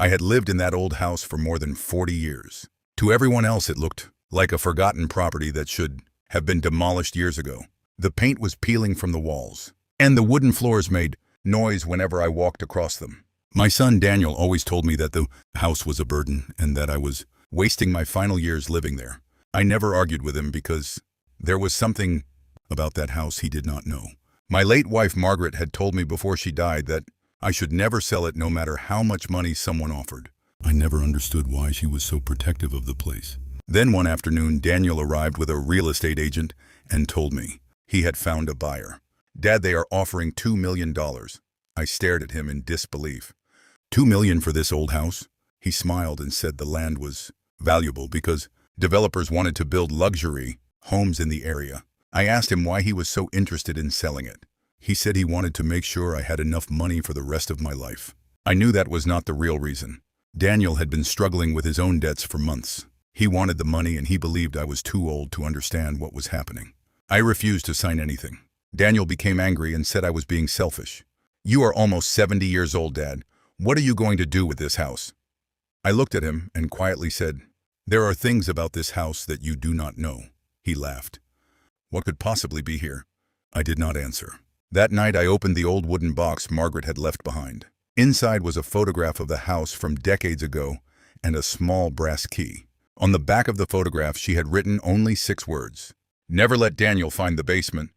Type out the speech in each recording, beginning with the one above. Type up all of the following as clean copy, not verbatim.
I had lived in that old house for more than 40 years. To everyone else, it looked like a forgotten property that should have been demolished years ago. The paint was peeling from the walls, and the wooden floors made noise whenever I walked across them. My son Daniel always told me that the house was a burden and that I was wasting my final years living there. I never argued with him because there was something about that house he did not know. My late wife Margaret had told me before she died that I should never sell it no matter how much money someone offered. I never understood why she was so protective of the place. Then one afternoon, Daniel arrived with a real estate agent and told me he had found a buyer. "Dad, they are offering $2 million. I stared at him in disbelief. $2 million for this old house? He smiled and said the land was valuable because developers wanted to build luxury homes in the area. I asked him why he was so interested in selling it. He said he wanted to make sure I had enough money for the rest of my life. I knew that was not the real reason. Daniel had been struggling with his own debts for months. He wanted the money and he believed I was too old to understand what was happening. I refused to sign anything. Daniel became angry and said I was being selfish. "You are almost 70 years old, Dad. What are you going to do with this house?" I looked at him and quietly said, "There are things about this house that you do not know." He laughed. "What could possibly be here?" I did not answer. That night I opened the old wooden box Margaret had left behind. Inside was a photograph of the house from decades ago and a small brass key. On the back of the photograph she had written only 6 words. "Never let Daniel find the basement."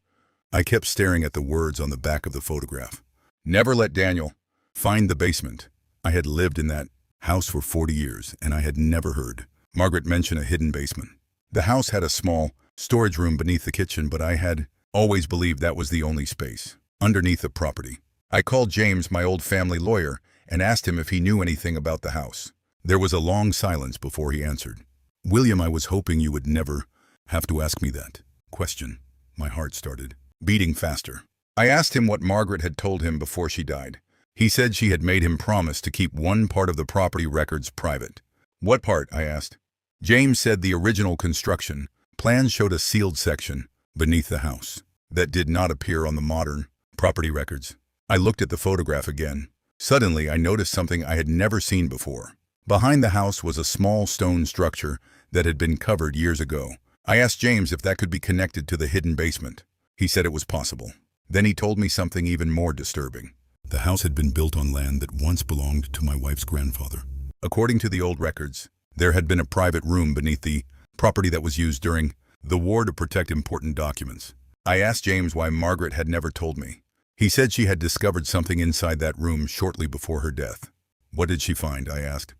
I kept staring at the words on the back of the photograph. Never let Daniel find the basement. I had lived in that house for 40 years and I had never heard Margaret mention a hidden basement. The house had a small storage room beneath the kitchen, but I had always believed that was the only space underneath the property. I called James, my old family lawyer, and asked him if he knew anything about the house. There was a long silence before he answered. "William, I was hoping you would never have to ask me that question." My heart started beating faster. I asked him what Margaret had told him before she died. He said she had made him promise to keep one part of the property records private. "What part?" I asked. James said the original construction plans showed a sealed section beneath the house that did not appear on the modern property records. I looked at the photograph again. Suddenly, I noticed something I had never seen before. Behind the house was a small stone structure that had been covered years ago. I asked James if that could be connected to the hidden basement. He said it was possible. Then he told me something even more disturbing. The house had been built on land that once belonged to my wife's grandfather. According to the old records, there had been a private room beneath the property that was used during the war to protect important documents. I asked James why Margaret had never told me. He said she had discovered something inside that room shortly before her death. "What did she find?" I asked.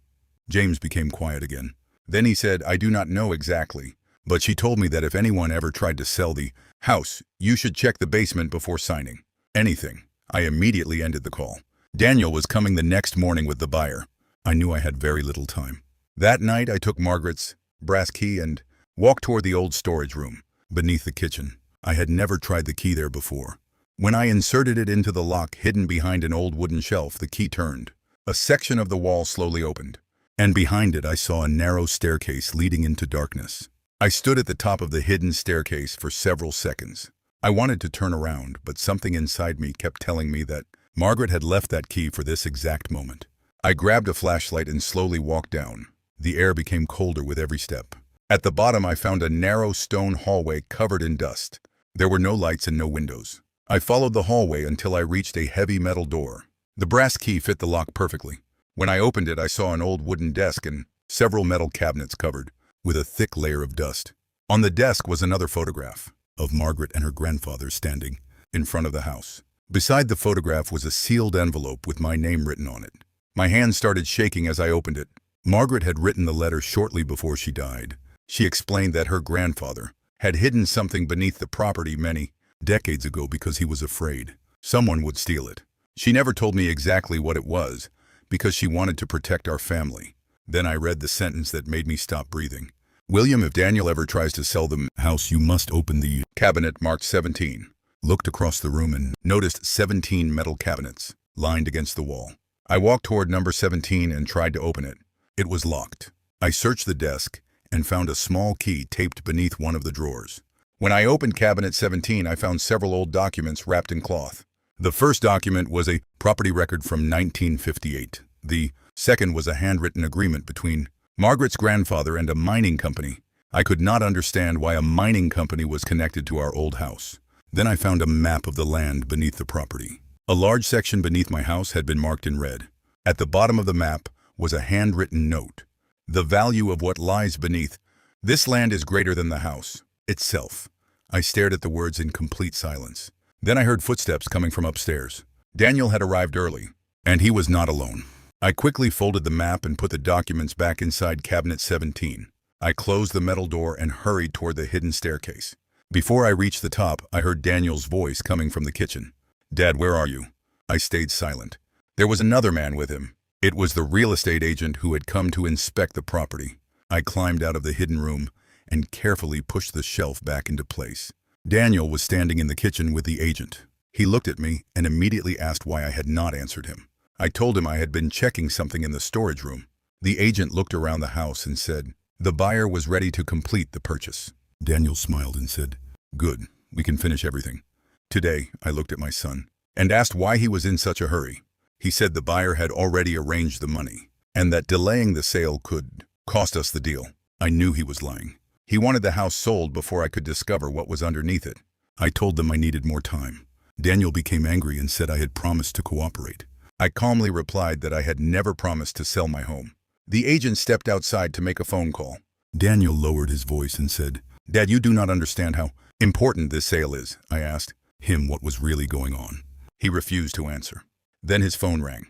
James became quiet again. Then he said, "I do not know exactly, but she told me that if anyone ever tried to sell the house, you should check the basement before signing anything." I immediately ended the call. Daniel was coming the next morning with the buyer. I knew I had very little time. That night I took Margaret's brass key and walked toward the old storage room beneath the kitchen. I had never tried the key there before. When I inserted it into the lock hidden behind an old wooden shelf, the key turned. A section of the wall slowly opened, and behind it I saw a narrow staircase leading into darkness. I stood at the top of the hidden staircase for several seconds. I wanted to turn around, but something inside me kept telling me that Margaret had left that key for this exact moment. I grabbed a flashlight and slowly walked down. The air became colder with every step. At the bottom I found a narrow stone hallway covered in dust. There were no lights and no windows. I followed the hallway until I reached a heavy metal door. The brass key fit the lock perfectly. When I opened it, I saw an old wooden desk and several metal cabinets covered with a thick layer of dust. On the desk was another photograph of Margaret and her grandfather standing in front of the house. Beside the photograph was a sealed envelope with my name written on it. My hand started shaking as I opened it. Margaret had written the letter shortly before she died. She explained that her grandfather had hidden something beneath the property many decades ago because he was afraid someone would steal it. She never told me exactly what it was because she wanted to protect our family. Then I read the sentence that made me stop breathing. "William, if Daniel ever tries to sell the house, you must open the cabinet marked 17. Looked across the room and noticed 17 metal cabinets lined against the wall. I walked toward number 17 and tried to open it. It was locked. I searched the desk and found a small key taped beneath one of the drawers. When I opened cabinet 17, I found several old documents wrapped in cloth. The first document was a property record from 1958. The Second was a handwritten agreement between Margaret's grandfather and a mining company. I could not understand why a mining company was connected to our old house. Then I found a map of the land beneath the property. A large section beneath my house had been marked in red. At the bottom of the map was a handwritten note. The value of what lies beneath. This land is greater than the house itself. I stared at the words in complete silence. Then I heard footsteps coming from upstairs. Daniel had arrived early, and he was not alone. I quickly folded the map and put the documents back inside cabinet 17. I closed the metal door and hurried toward the hidden staircase. Before I reached the top, I heard Daniel's voice coming from the kitchen. "Dad, where are you?" I stayed silent. There was another man with him. It was the real estate agent who had come to inspect the property. I climbed out of the hidden room and carefully pushed the shelf back into place. Daniel was standing in the kitchen with the agent. He looked at me and immediately asked why I had not answered him. I told him I had been checking something in the storage room. The agent looked around the house and said, "The buyer was ready to complete the purchase." Daniel smiled and said, "Good, we can finish everything." Today, I looked at my son and asked why he was in such a hurry. He said the buyer had already arranged the money and that delaying the sale could cost us the deal. I knew he was lying. He wanted the house sold before I could discover what was underneath it. I told them I needed more time. Daniel became angry and said I had promised to cooperate. I calmly replied that I had never promised to sell my home. The agent stepped outside to make a phone call. Daniel lowered his voice and said, "Dad, you do not understand how important this sale is." I asked him what was really going on. He refused to answer. Then his phone rang.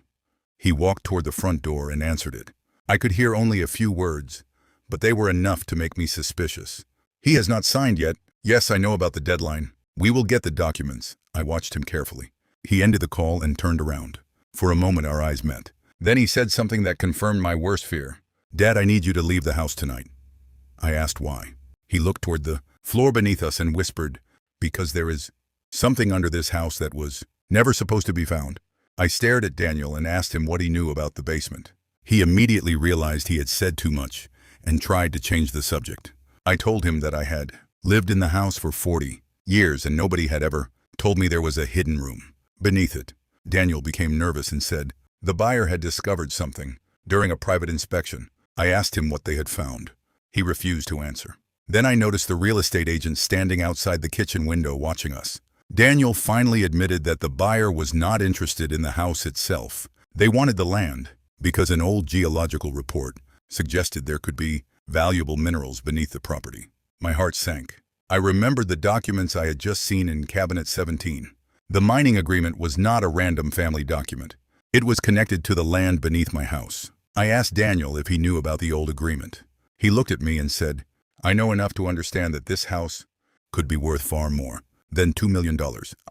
He walked toward the front door and answered it. I could hear only a few words, but they were enough to make me suspicious. "He has not signed yet." "Yes, I know about the deadline. We will get the documents." I watched him carefully. He ended the call and turned around. For a moment our eyes met. Then he said something that confirmed my worst fear. "Dad, I need you to leave the house tonight." I asked why. He looked toward the floor beneath us and whispered, "Because there is something under this house that was never supposed to be found." I stared at Daniel and asked him what he knew about the basement. He immediately realized he had said too much and tried to change the subject. I told him that I had lived in the house for 40 years and nobody had ever told me there was a hidden room beneath it. Daniel became nervous and said the buyer had discovered something during a private inspection. I asked him what they had found. He refused to answer. Then I noticed the real estate agent standing outside the kitchen window watching us. Daniel finally admitted that the buyer was not interested in the house itself. They wanted the land because an old geological report suggested there could be valuable minerals beneath the property. My heart sank. I remembered the documents I had just seen in cabinet 17. The mining agreement was not a random family document. It was connected to the land beneath my house. I asked Daniel if he knew about the old agreement. He looked at me and said, "I know enough to understand that this house could be worth far more than $2 million.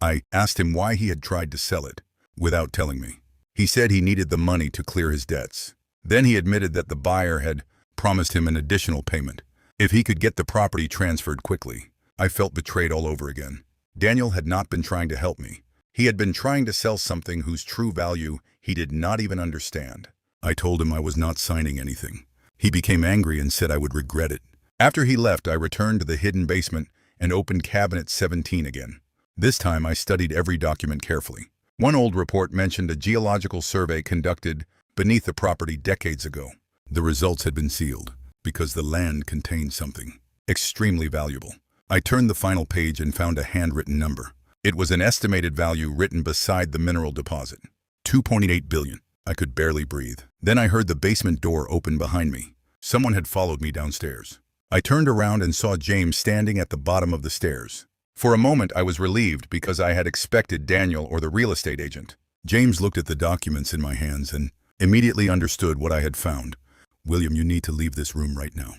I asked him why he had tried to sell it without telling me. He said he needed the money to clear his debts. Then he admitted that the buyer had promised him an additional payment if he could get the property transferred quickly. I felt betrayed all over again. Daniel had not been trying to help me. He had been trying to sell something whose true value he did not even understand. I told him I was not signing anything. He became angry and said I would regret it. After he left, I returned to the hidden basement and opened cabinet 17 again. This time I studied every document carefully. One old report mentioned a geological survey conducted beneath the property decades ago. The results had been sealed because the land contained something extremely valuable. I turned the final page and found a handwritten number. It was an estimated value written beside the mineral deposit. 2.8 billion. I could barely breathe. Then I heard the basement door open behind me. Someone had followed me downstairs. I turned around and saw James standing at the bottom of the stairs. For a moment, I was relieved because I had expected Daniel or the real estate agent. James looked at the documents in my hands and immediately understood what I had found. "William, you need to leave this room right now."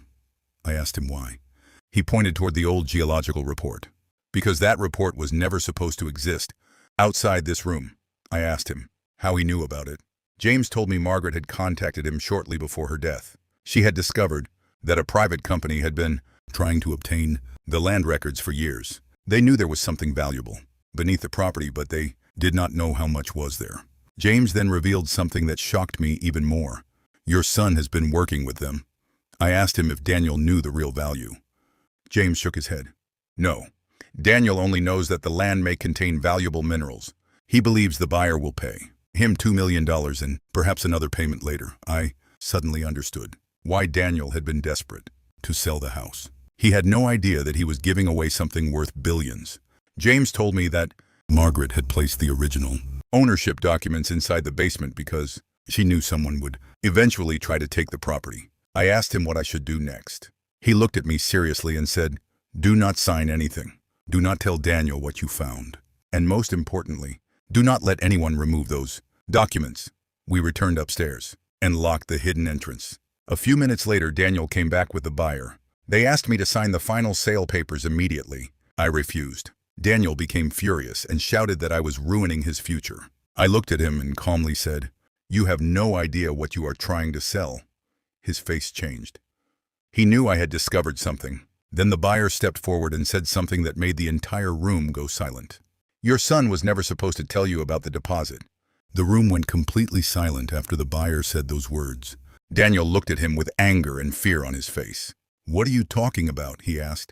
I asked him why. He pointed toward the old geological report. "Because that report was never supposed to exist outside this room." I asked him how he knew about it. James told me Margaret had contacted him shortly before her death. She had discovered that a private company had been trying to obtain the land records for years. They knew there was something valuable beneath the property, but they did not know how much was there. James then revealed something that shocked me even more. "Your son has been working with them." I asked him if Daniel knew the real value. James shook his head. "No. Daniel only knows that the land may contain valuable minerals. He believes the buyer will pay." him $2 million and perhaps another payment later. I suddenly understood why Daniel had been desperate to sell the house. He had no idea that he was giving away something worth billions. James told me that Margaret had placed the original ownership documents inside the basement because she knew someone would eventually try to take the property. I asked him what I should do next. He looked at me seriously and said, "Do not sign anything. Do not tell Daniel what you found. And most importantly, do not let anyone remove those documents." We returned upstairs and locked the hidden entrance. A few minutes later, Daniel came back with the buyer. They asked me to sign the final sale papers immediately. I refused. Daniel became furious and shouted that I was ruining his future. I looked at him and calmly said, "You have no idea what you are trying to sell." His face changed. He knew I had discovered something. Then the buyer stepped forward and said something that made the entire room go silent. "Your son was never supposed to tell you about the deposit." The room went completely silent after the buyer said those words. Daniel looked at him with anger and fear on his face. "What are you talking about?" he asked.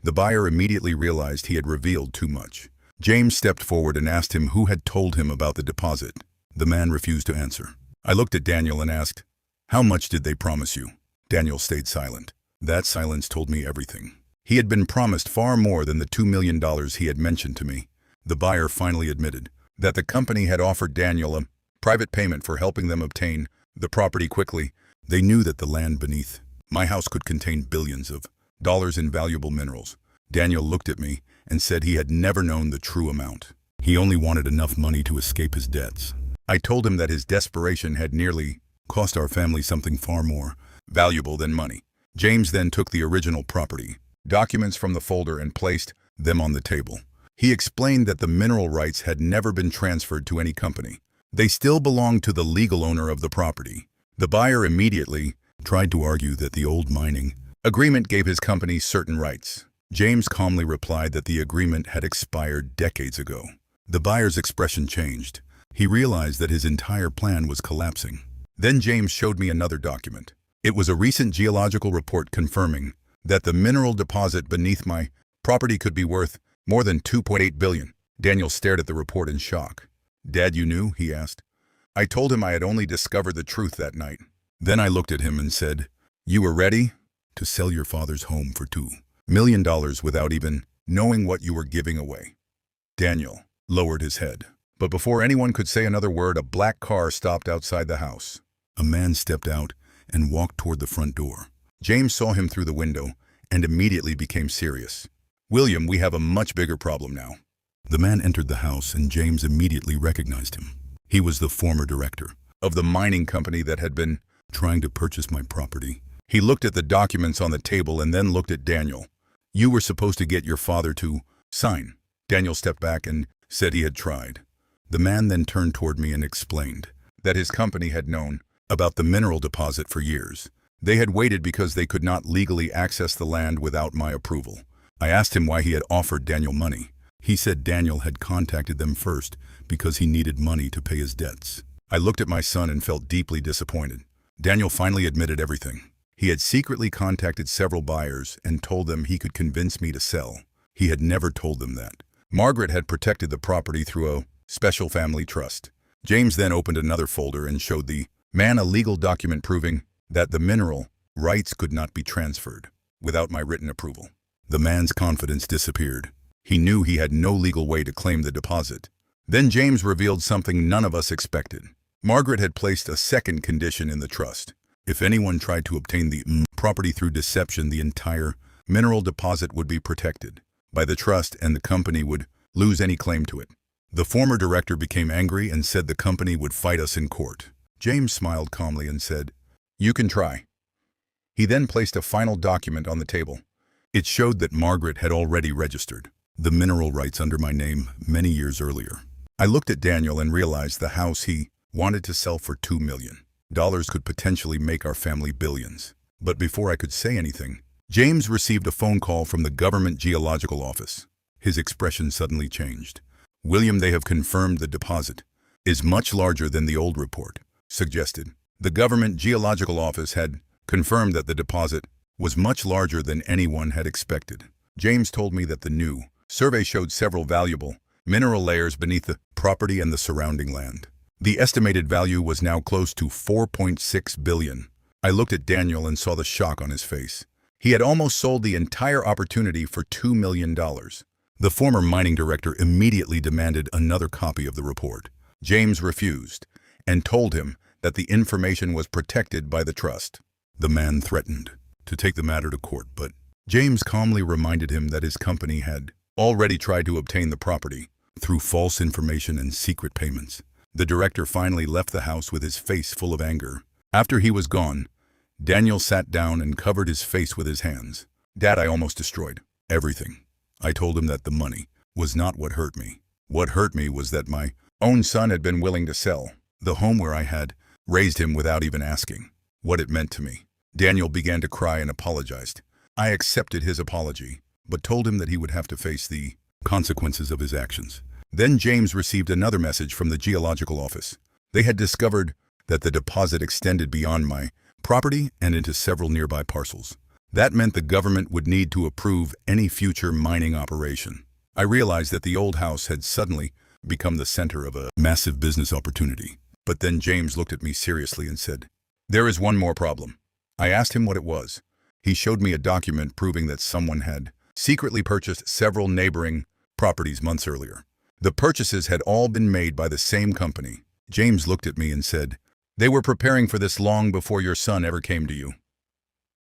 The buyer immediately realized he had revealed too much. James stepped forward and asked him who had told him about the deposit. The man refused to answer. I looked at Daniel and asked, "How much did they promise you?" Daniel stayed silent. That silence told me everything. He had been promised far more than the $2 million he had mentioned to me. The buyer finally admitted that the company had offered Daniel a private payment for helping them obtain the property quickly. They knew that the land beneath my house could contain billions of dollars in valuable minerals. Daniel looked at me and said he had never known the true amount. He only wanted enough money to escape his debts. I told him that his desperation had nearly cost our family something far more valuable than money. James then took the original property documents from the folder and placed them on the table. He explained that the mineral rights had never been transferred to any company. They still belonged to the legal owner of the property. The buyer immediately tried to argue that the old mining agreement gave his company certain rights. James calmly replied that the agreement had expired decades ago. The buyer's expression changed. He realized that his entire plan was collapsing. Then James showed me another document. It was a recent geological report confirming that the mineral deposit beneath my property could be worth more than $2.8 billion. Daniel stared at the report in shock. "Dad, you knew?" he asked. I told him I had only discovered the truth that night. Then I looked at him and said, "You were ready to sell your father's home for $2 million without even knowing what you were giving away." Daniel lowered his head. But before anyone could say another word, a black car stopped outside the house. A man stepped out and walked toward the front door. James saw him through the window and immediately became serious. "William, we have a much bigger problem now." The man entered the house and James immediately recognized him. He was the former director of the mining company that had been trying to purchase my property. He looked at the documents on the table and then looked at Daniel. "You were supposed to get your father to sign." Daniel stepped back and said he had tried. The man then turned toward me and explained that his company had known about the mineral deposit for years. They had waited because they could not legally access the land without my approval. I asked him why he had offered Daniel money. He said Daniel had contacted them first because he needed money to pay his debts. I looked at my son and felt deeply disappointed. Daniel finally admitted everything. He had secretly contacted several buyers and told them he could convince me to sell. He had never told them that Margaret had protected the property through a special family trust. James then opened another folder and showed the man a legal document proving that the mineral rights could not be transferred without my written approval. The man's confidence disappeared. He knew he had no legal way to claim the deposit. Then James revealed something none of us expected. Margaret had placed a second condition in the trust. If anyone tried to obtain the property through deception, the entire mineral deposit would be protected by the trust and the company would lose any claim to it. The former director became angry and said the company would fight us in court. James smiled calmly and said, "You can try." He then placed a final document on the table. It showed that Margaret had already registered the mineral rights under my name many years earlier. I looked at Daniel and realized the house he wanted to sell for $2 million could potentially make our family billions. But before I could say anything, James received a phone call from the government geological office. His expression suddenly changed. "William, they have confirmed the deposit is much larger than the old report suggested." The government geological office had confirmed that the deposit was much larger than anyone had expected. James told me that the new survey showed several valuable mineral layers beneath the property and the surrounding land. The estimated value was now close to 4.6 billion. I looked at Daniel and saw the shock on his face. He had almost sold the entire opportunity for $2 million. The former mining director immediately demanded another copy of the report. James refused and told him that the information was protected by the trust. The man threatened to take the matter to court, but James calmly reminded him that his company had already tried to obtain the property through false information and secret payments. The director finally left the house with his face full of anger. After he was gone, Daniel sat down and covered his face with his hands. "Dad, I almost destroyed everything." I told him that the money was not what hurt me. What hurt me was that my own son had been willing to sell the home where I had raised him without even asking what it meant to me. Daniel began to cry and apologized. I accepted his apology, but told him that he would have to face the consequences of his actions. Then James received another message from the geological office. They had discovered that the deposit extended beyond my property and into several nearby parcels. That meant the government would need to approve any future mining operation. I realized that the old house had suddenly become the center of a massive business opportunity. But then James looked at me seriously and said, "There is one more problem." I asked him what it was. He showed me a document proving that someone had secretly purchased several neighboring properties months earlier. The purchases had all been made by the same company. James looked at me and said, "They were preparing for this long before your son ever came to you."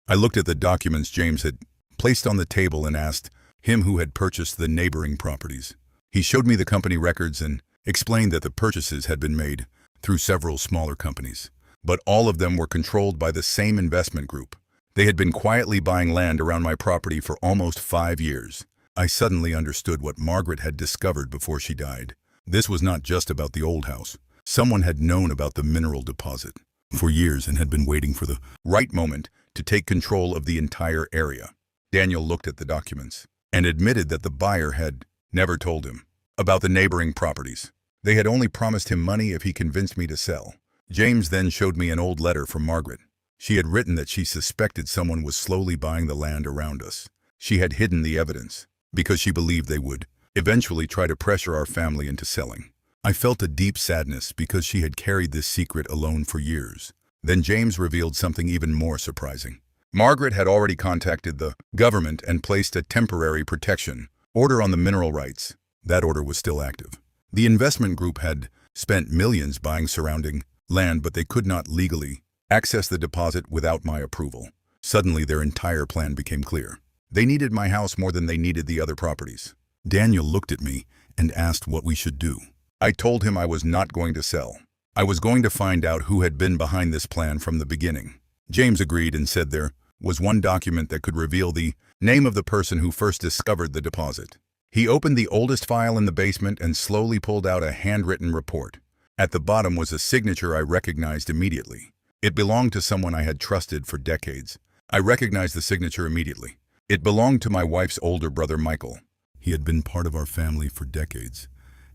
I looked at the documents James had placed on the table and asked him who had purchased the neighboring properties. He showed me the company records and explained that the purchases had been made through several smaller companies, but all of them were controlled by the same investment group. They had been quietly buying land around my property for almost 5 years. I suddenly understood what Margaret had discovered before she died. This was not just about the old house. Someone had known about the mineral deposit for years and had been waiting for the right moment to take control of the entire area. Daniel looked at the documents and admitted that the buyer had never told him about the neighboring properties. They had only promised him money if he convinced me to sell. James then showed me an old letter from Margaret. She had written that she suspected someone was slowly buying the land around us. She had hidden the evidence because she believed they would eventually try to pressure our family into selling. I felt a deep sadness because she had carried this secret alone for years. Then James revealed something even more surprising. Margaret had already contacted the government and placed a temporary protection order on the mineral rights. That order was still active. The investment group had spent millions buying surrounding land, but they could not legally access the deposit without my approval. Suddenly, their entire plan became clear. They needed my house more than they needed the other properties. Daniel looked at me and asked what we should do. I told him I was not going to sell. I was going to find out who had been behind this plan from the beginning. James agreed and said there was one document that could reveal the name of the person who first discovered the deposit. He opened the oldest file in the basement and slowly pulled out a handwritten report. At the bottom was a signature I recognized immediately. It belonged to someone I had trusted for decades. I recognized the signature immediately. It belonged to my wife's older brother, Michael. He had been part of our family for decades,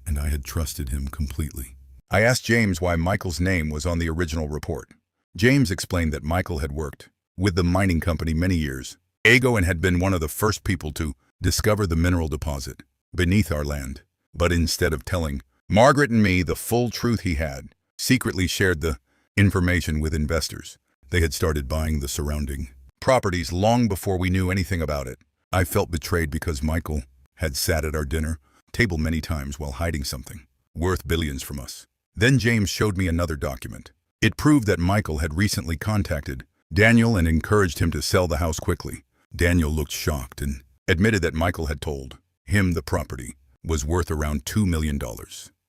and I had trusted him completely. I asked James why Michael's name was on the original report. James explained that Michael had worked with the mining company many years ago and had been one of the first people to discover the mineral deposit beneath our land. But instead of telling Margaret and me the full truth, he had secretly shared the information with investors. They had started buying the surrounding properties long before we knew anything about it. I felt betrayed because Michael had sat at our dinner table many times while hiding something worth billions from us. Then James showed me another document. It proved that Michael had recently contacted Daniel and encouraged him to sell the house quickly. Daniel looked shocked and admitted that Michael had told him the property was worth around $2 million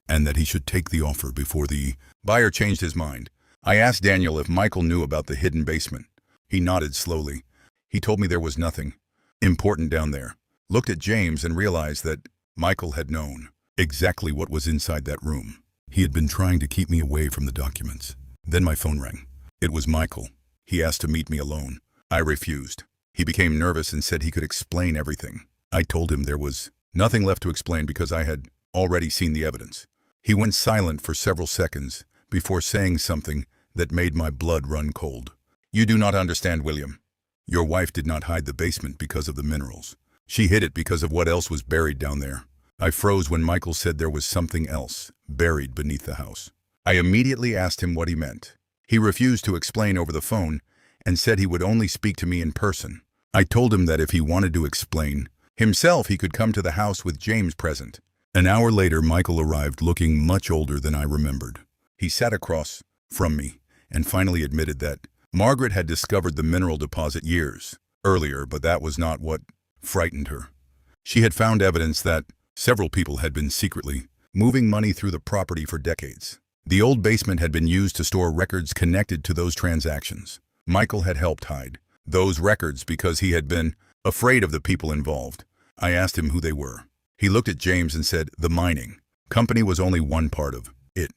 and that he should take the offer before the buyer changed his mind. I asked Daniel if Michael knew about the hidden basement. He nodded slowly. He told me there was nothing important down there. Looked at James and realized that Michael had known exactly what was inside that room. He had been trying to keep me away from the documents. Then my phone rang. It was Michael. He asked to meet me alone. I refused. He became nervous and said he could explain everything. I told him there was nothing left to explain because I had already seen the evidence. He went silent for several seconds before saying something that made my blood run cold. "You do not understand, William. Your wife did not hide the basement because of the minerals. She hid it because of what else was buried down there." I froze when Michael said there was something else buried beneath the house. I immediately asked him what he meant. He refused to explain over the phone and said he would only speak to me in person. I told him that if he wanted to explain himself, he could come to the house with James present. An hour later, Michael arrived looking much older than I remembered. He sat across from me and finally admitted that Margaret had discovered the mineral deposit years earlier, but that was not what frightened her. She had found evidence that several people had been secretly moving money through the property for decades. The old basement had been used to store records connected to those transactions. Michael had helped hide those records because he had been afraid of the people involved. I asked him who they were. He looked at James and said the mining company was only one part of it.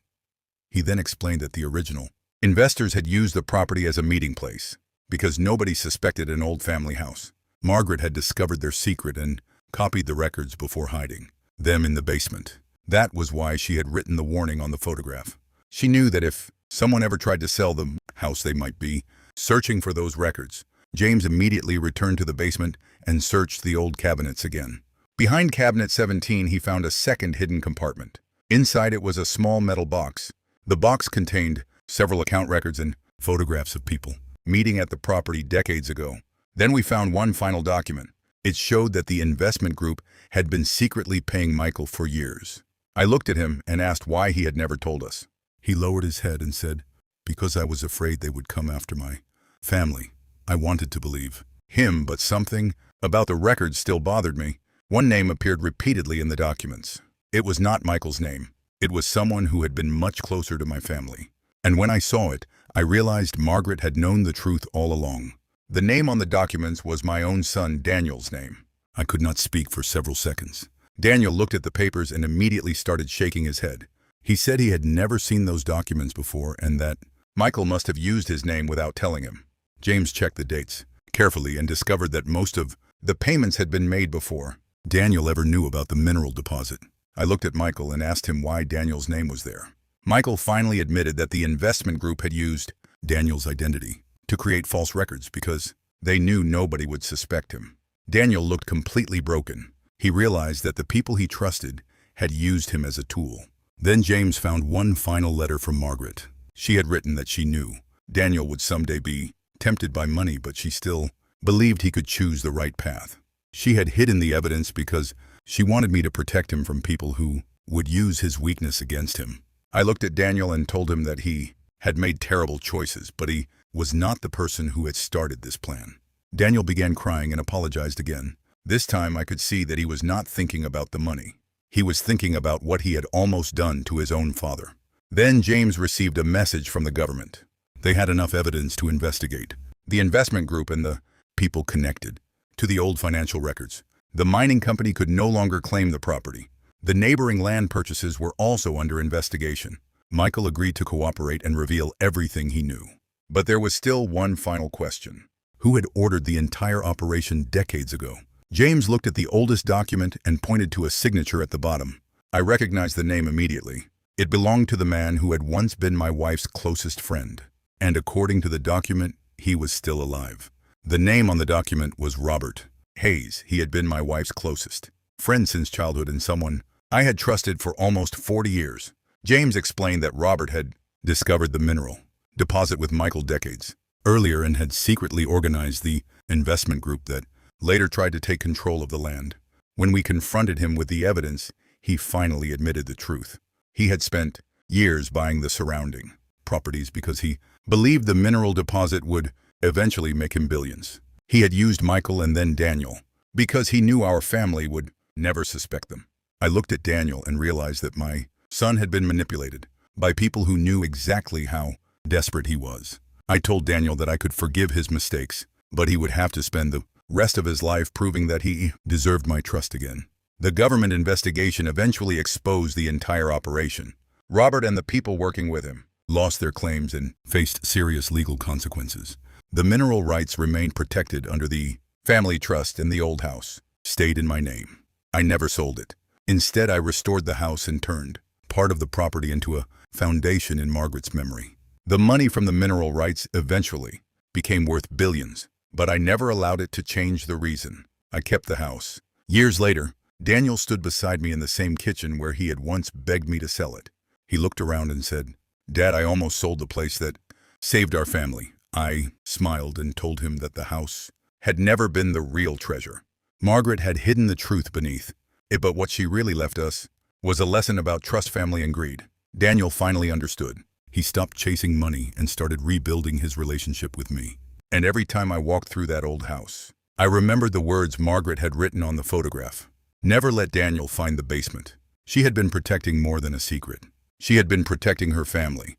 He then explained that the original investors had used the property as a meeting place because nobody suspected an old family house. Margaret had discovered their secret and copied the records before hiding them in the basement. That was why she had written the warning on the photograph. She knew that if someone ever tried to sell the house, they might be searching for those records. James immediately returned to the basement and searched the old cabinets again. Behind cabinet 17, he found a second hidden compartment. Inside it was a small metal box. The box contained several account records and photographs of people meeting at the property decades ago. Then we found one final document. It showed that the investment group had been secretly paying Michael for years. I looked at him and asked why he had never told us. He lowered his head and said, "Because I was afraid they would come after my family." I wanted to believe him, but something about the records still bothered me. One name appeared repeatedly in the documents. It was not Michael's name. It was someone who had been much closer to my family. And when I saw it, I realized Margaret had known the truth all along. The name on the documents was my own son Daniel's name. I could not speak for several seconds. Daniel looked at the papers and immediately started shaking his head. He said he had never seen those documents before and that Michael must have used his name without telling him. James checked the dates carefully and discovered that most of the payments had been made before Daniel ever knew about the mineral deposit. I looked at Michael and asked him why Daniel's name was there. Michael finally admitted that the investment group had used Daniel's identity to create false records because they knew nobody would suspect him. Daniel looked completely broken. He realized that the people he trusted had used him as a tool. Then James found one final letter from Margaret. She had written that she knew Daniel would someday be tempted by money, but she still believed he could choose the right path. She had hidden the evidence because she wanted me to protect him from people who would use his weakness against him. I looked at Daniel and told him that he had made terrible choices, but he was not the person who had started this plan. Daniel began crying and apologized again. This time I could see that he was not thinking about the money. He was thinking about what he had almost done to his own father. Then James received a message from the government. They had enough evidence to investigate the investment group and the people connected to the old financial records. The mining company could no longer claim the property. The neighboring land purchases were also under investigation. Michael agreed to cooperate and reveal everything he knew. But there was still one final question. Who had ordered the entire operation decades ago? James looked at the oldest document and pointed to a signature at the bottom. I recognized the name immediately. It belonged to the man who had once been my wife's closest friend. And according to the document, he was still alive. The name on the document was Robert Hayes. He had been my wife's closest friend since childhood and someone I had trusted for almost 40 years. James explained that Robert had discovered the mineral deposit with Michael decades earlier and had secretly organized the investment group that later tried to take control of the land. When we confronted him with the evidence, he finally admitted the truth. He had spent years buying the surrounding properties because he believed the mineral deposit would eventually make him billions. He had used Michael and then Daniel because he knew our family would never suspect them. I looked at Daniel and realized that my son had been manipulated by people who knew exactly how desperate he was. I told Daniel that I could forgive his mistakes, but he would have to spend the rest of his life proving that he deserved my trust again. The government investigation eventually exposed the entire operation. Robert and the people working with him lost their claims and faced serious legal consequences. The mineral rights remained protected under the family trust, and the old house stayed in my name. I never sold it. Instead, I restored the house and turned part of the property into a foundation in Margaret's memory. The money from the mineral rights eventually became worth billions, but I never allowed it to change the reason I kept the house. Years later, Daniel stood beside me in the same kitchen where he had once begged me to sell it. He looked around and said, Dad, I almost sold the place that saved our family. I smiled and told him that the house had never been the real treasure. Margaret had hidden the truth beneath it, but what she really left us was a lesson about trust, family, and greed. Daniel finally understood. He stopped chasing money and started rebuilding his relationship with me. And every time I walked through that old house, I remembered the words Margaret had written on the photograph. Never let Daniel find the basement. She had been protecting more than a secret. She had been protecting her family.